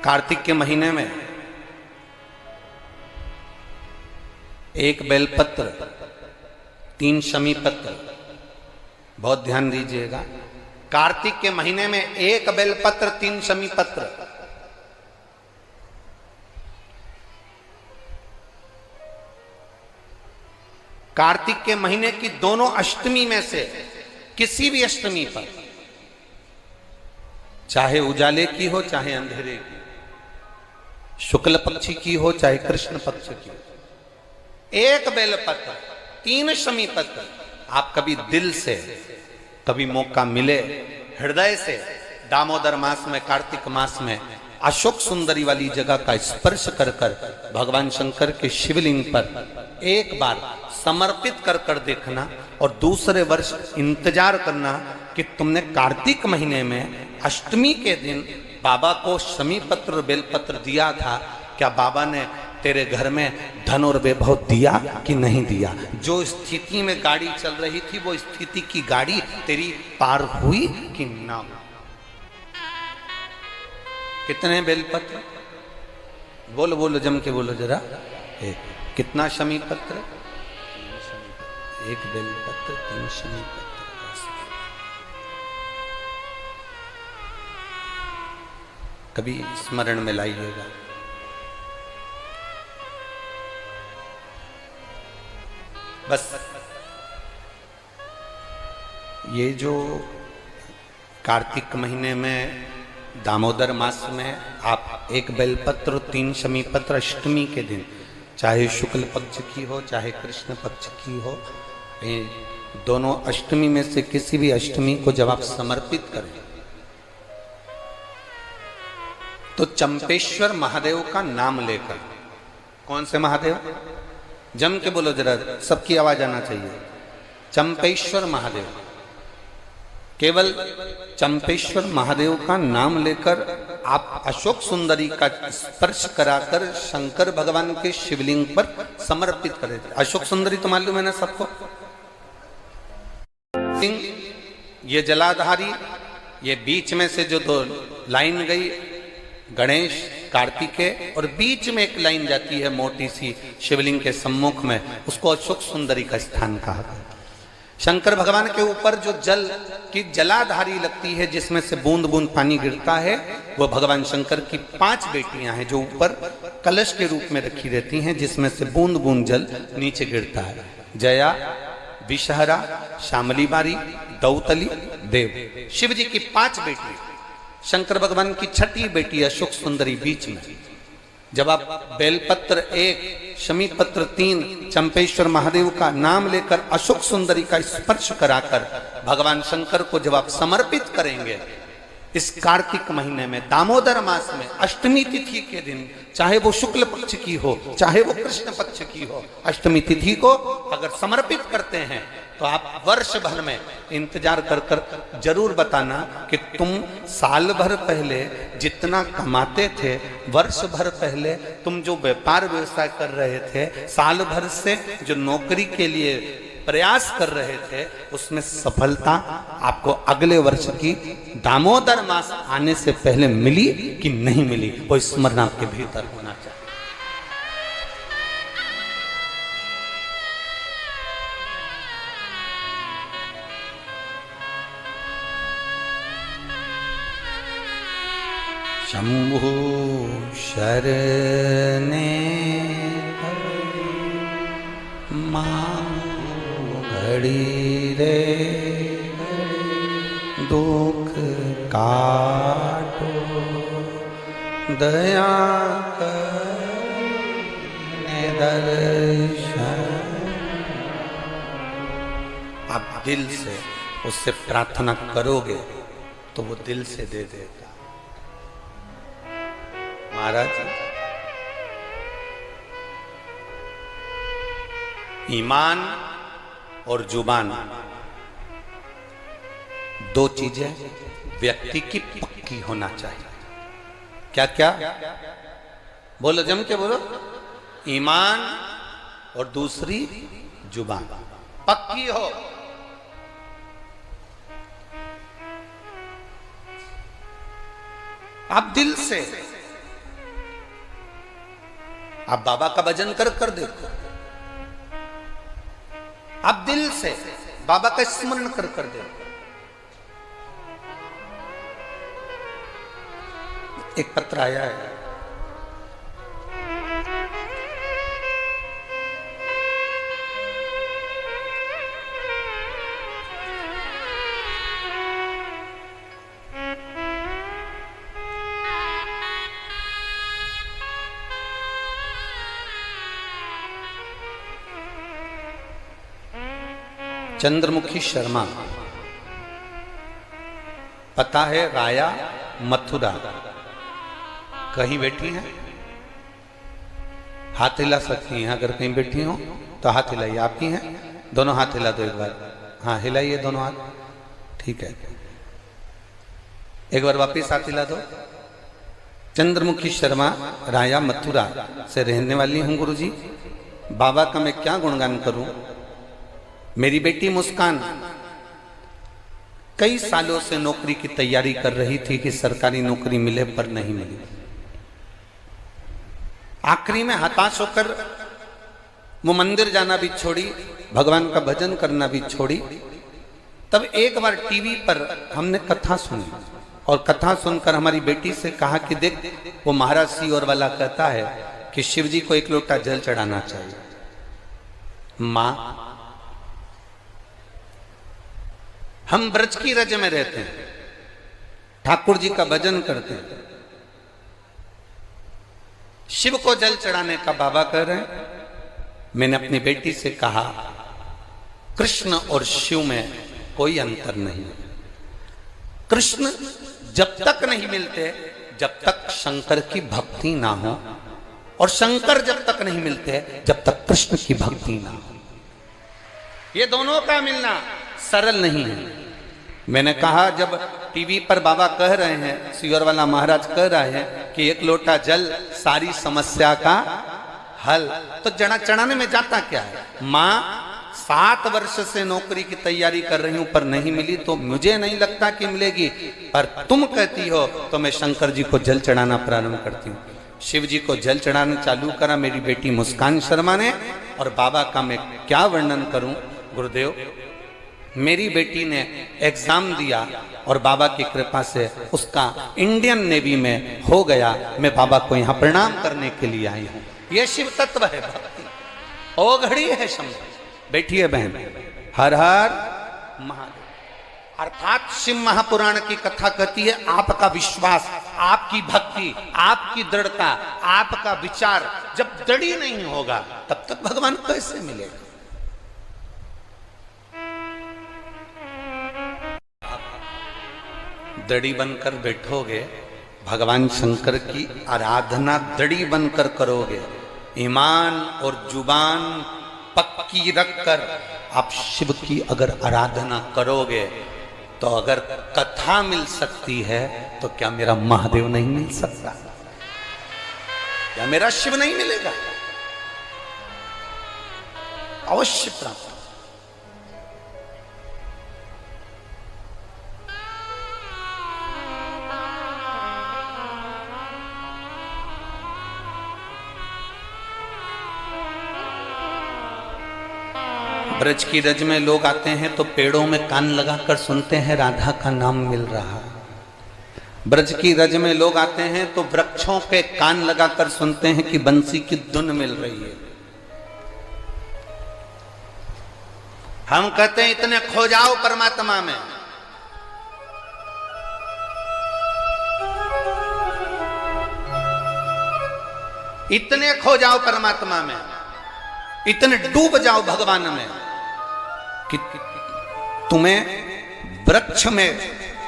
कार्तिक के महीने में एक बेलपत्र, 3 शमी पत्र, बहुत ध्यान दीजिएगा। कार्तिक के महीने में एक बेलपत्र, 3 शमी पत्र। कार्तिक के महीने की दोनों अष्टमी में से किसी भी अष्टमी पर, चाहे उजाले की हो चाहे अंधेरे की, शुक्ल पक्ष की हो चाहे कृष्ण पक्ष की, एक बेलपत्र, 3 शमी पत्र, आप कभी दिल से, कभी मौका मिले हृदय से, दामोदर मास में, कार्तिक मास में अशोक सुंदरी वाली जगह का स्पर्श कर कर भगवान शंकर के शिवलिंग पर एक बार समर्पित कर कर देखना, और दूसरे वर्ष इंतजार करना कि तुमने कार्तिक महीने में अष्टमी के दिन बाबा को शमी पत्र बेलपत्र दिया था, क्या बाबा ने तेरे घर में धन और वैभव दिया कि नहीं दिया? जो स्थिति में गाड़ी चल रही थी वो स्थिति की गाड़ी तेरी पार हुई कि ना हुई? कितने बेलपत्र? बोलो बोलो, जम के बोलो जरा। कितना शमी पत्र? एक बेलपत्र, 3 शमी पत्र। कभी स्मरण में लाइएगा। बस ये जो कार्तिक महीने में, दामोदर मास में आप एक बेलपत्र, 3 शमी पत्र अष्टमी के दिन, चाहे शुक्ल पक्ष की हो चाहे कृष्ण पक्ष की हो, दोनों अष्टमी में से किसी भी अष्टमी को जब आप समर्पित करें तो चंपेश्वर महादेव का नाम लेकर, कौन से महादेव? जम के बोलो जरा, सबकी आवाज आना चाहिए। चंपेश्वर महादेव, केवल चंपेश्वर महादेव का नाम लेकर आप अशोक सुंदरी का स्पर्श कराकर शंकर भगवान के शिवलिंग पर समर्पित करें। अशोक सुंदरी तो मालूम है ना सबको? ये जलाधारी, ये बीच में से जो 2 लाइन गई, गणेश कार्तिकेय, और बीच में एक लाइन जाती है मोटी सी शिवलिंग के सम्मुख में, उसको अशोक सुंदरी का स्थान कहा गया। शंकर भगवान के ऊपर जो जल की जलाधारी लगती है, जिसमें से बूंद बूंद पानी गिरता है, वो भगवान शंकर की 5 बेटियां हैं जो ऊपर कलश के रूप में रखी रहती हैं, जिसमें से बूंद बूंद जल नीचे गिरता है। जया, विषहरा, श्यामली बारी, दौतली, देव। शिव जी की 5 बेटी, शंकर भगवान की 6ठी बेटी अशोक सुंदरी बीच में। जब आप बेलपत्र 1, शमी पत्र 3, चंपेश्वर महादेव का नाम लेकर अशोक सुंदरी का स्पर्श कराकर भगवान शंकर को जब आप समर्पित करेंगे इस कार्तिक महीने में, दामोदर मास में, अष्टमी तिथि के दिन, चाहे वो शुक्ल पक्ष की हो चाहे वो कृष्ण पक्ष की हो, अष्टमी तिथि को अगर समर्पित करते हैं तो आप वर्ष भर में इंतजार कर कर जरूर बताना कि तुम साल भर पहले जितना कमाते थे, वर्ष भर पहले तुम जो व्यापार व्यवसाय कर रहे थे, साल भर से जो नौकरी के लिए प्रयास कर रहे थे, उसमें सफलता आपको अगले वर्ष की दामोदर मास आने से पहले मिली कि नहीं मिली, वो स्मरण आपके भीतर होना चाहिए। शंभु शरणे घड़ी रे दुख काटो, दया करने दर्शन। आप दिल से उससे प्रार्थना करोगे तो वो दिल से दे देगा। महाराज, ईमान और जुबान, 2 चीजें व्यक्ति की पक्की होना चाहिए। क्या क्या? बोलो, जम के बोलो। ईमान और दूसरी जुबान पक्की हो। आप दिल से आप बाबा का भजन कर कर देखो, आप दिल से बाबा का स्मरण कर कर देखो। एक पत्र आया है, चंद्रमुखी शर्मा, पता है राया मथुरा, कहीं बैठी हैं, हाथ हिला सकती हैं अगर कहीं बैठी हो तो हाथ हिलाइए। आप ही हैं, दोनों हाथ हिला दो एक बार। हाँ हिलाइए दोनों हाथ, ठीक है। एक बार वापिस हाथ हिला दो। चंद्रमुखी शर्मा, राया मथुरा से रहने वाली हूं गुरुजी। बाबा का मैं क्या गुणगान करूं। मेरी बेटी मुस्कान कई सालों से नौकरी की तैयारी कर रही थी कि सरकारी नौकरी मिले, पर नहीं मिली। आखिरी में हताश होकर वो मंदिर जाना भी छोड़ी, भगवान का भजन करना भी छोड़ी। तब एक बार टीवी पर हमने कथा सुनी और कथा सुनकर हमारी बेटी से कहा कि देख, वो महाराज सियोर वाला कहता है कि शिव जी को एक लोटा जल चढ़ाना चाहिए। मां, हम ब्रज की रज में रहते हैं, ठाकुर जी का भजन करते हैं, शिव को जल चढ़ाने का बाबा कह रहे हैं। मैंने अपनी बेटी से कहा, कृष्ण और शिव में कोई अंतर नहीं। कृष्ण जब तक नहीं मिलते जब तक शंकर की भक्ति ना हो, और शंकर जब तक नहीं मिलते जब तक कृष्ण की भक्ति ना हो। ये दोनों का मिलना सरल नहीं है। मैंने कहा, जब टीवी पर बाबा कह रहे हैं, सियोर वाला महाराज कह रहे हैं कि एक लोटा जल सारी समस्या का हल, तो जड़ा चढ़ाने में जाता क्या है। मां 7 वर्ष से नौकरी की तैयारी कर रही हूं पर नहीं मिली, तो मुझे नहीं लगता कि मिलेगी, पर तुम कहती हो तो मैं शंकर जी को जल चढ़ाना प्रारंभ करती हूँ। शिव जी को जल चढ़ाना चालू करा मेरी बेटी मुस्कान शर्मा ने। और बाबा का मैं क्या वर्णन करूं गुरुदेव। मेरी बेटी ने एग्जाम दिया और बाबा की कृपा से उसका इंडियन नेवी में हो गया। मैं बाबा को यहाँ प्रणाम करने के लिए आई हूँ। ये शिव तत्व है भक्ति, ओ घड़ी है शंभु। बैठिए बहन, हर हर महादेव। अर्थात शिव महापुराण की कथा कहती है, आपका विश्वास, आपकी भक्ति, आपकी दृढ़ता, आपका विचार जब दृढ़ नहीं होगा तब तक भगवान कैसे मिलेगा। दड़ी बनकर बैठोगे, भगवान शंकर की आराधना दड़ी बनकर करोगे, ईमान और जुबान पक्की रखकर आप शिव की अगर आराधना करोगे, तो अगर कथा मिल सकती है तो क्या मेरा महादेव नहीं मिल सकता? क्या मेरा शिव नहीं मिलेगा? अवश्य प्राप्त। ब्रज की रज में लोग आते हैं तो पेड़ों में कान लगाकर सुनते हैं राधा का नाम मिल रहा। ब्रज की रज में लोग आते हैं तो वृक्षों के कान लगाकर सुनते हैं कि बंसी की धुन मिल रही है। हम कहते हैं इतने खो जाओ परमात्मा में, इतने खो जाओ परमात्मा में, इतने डूब जाओ भगवान में कि तुम्हें वृक्ष में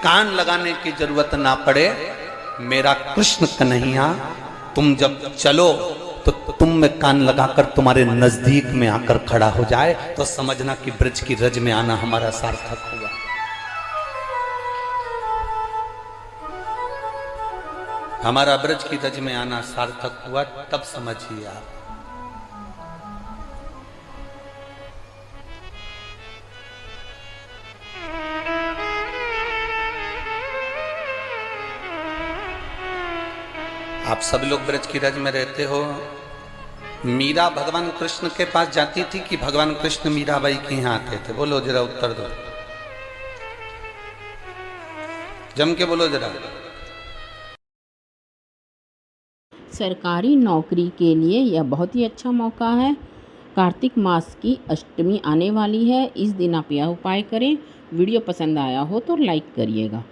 कान लगाने की जरूरत ना पड़े। मेरा कृष्ण कन्हैया तुम जब चलो तो तुम में कान लगाकर तुम्हारे नजदीक में आकर खड़ा हो जाए, तो समझना कि ब्रज की रज में आना हमारा सार्थक हुआ। हमारा ब्रज की रज में आना सार्थक हुआ, तब समझिए आप। आप सब लोग ब्रज की रज में रहते हो, मीरा भगवान कृष्ण के पास जाती थी कि भगवान कृष्ण मीराबाई के यहाँ आते थे? बोलो जरा, उत्तर दो, जम के बोलो जरा। सरकारी नौकरी के लिए यह बहुत ही अच्छा मौका है। कार्तिक मास की अष्टमी आने वाली है, इस दिन आप यह उपाय करें। वीडियो पसंद आया हो तो लाइक करिएगा।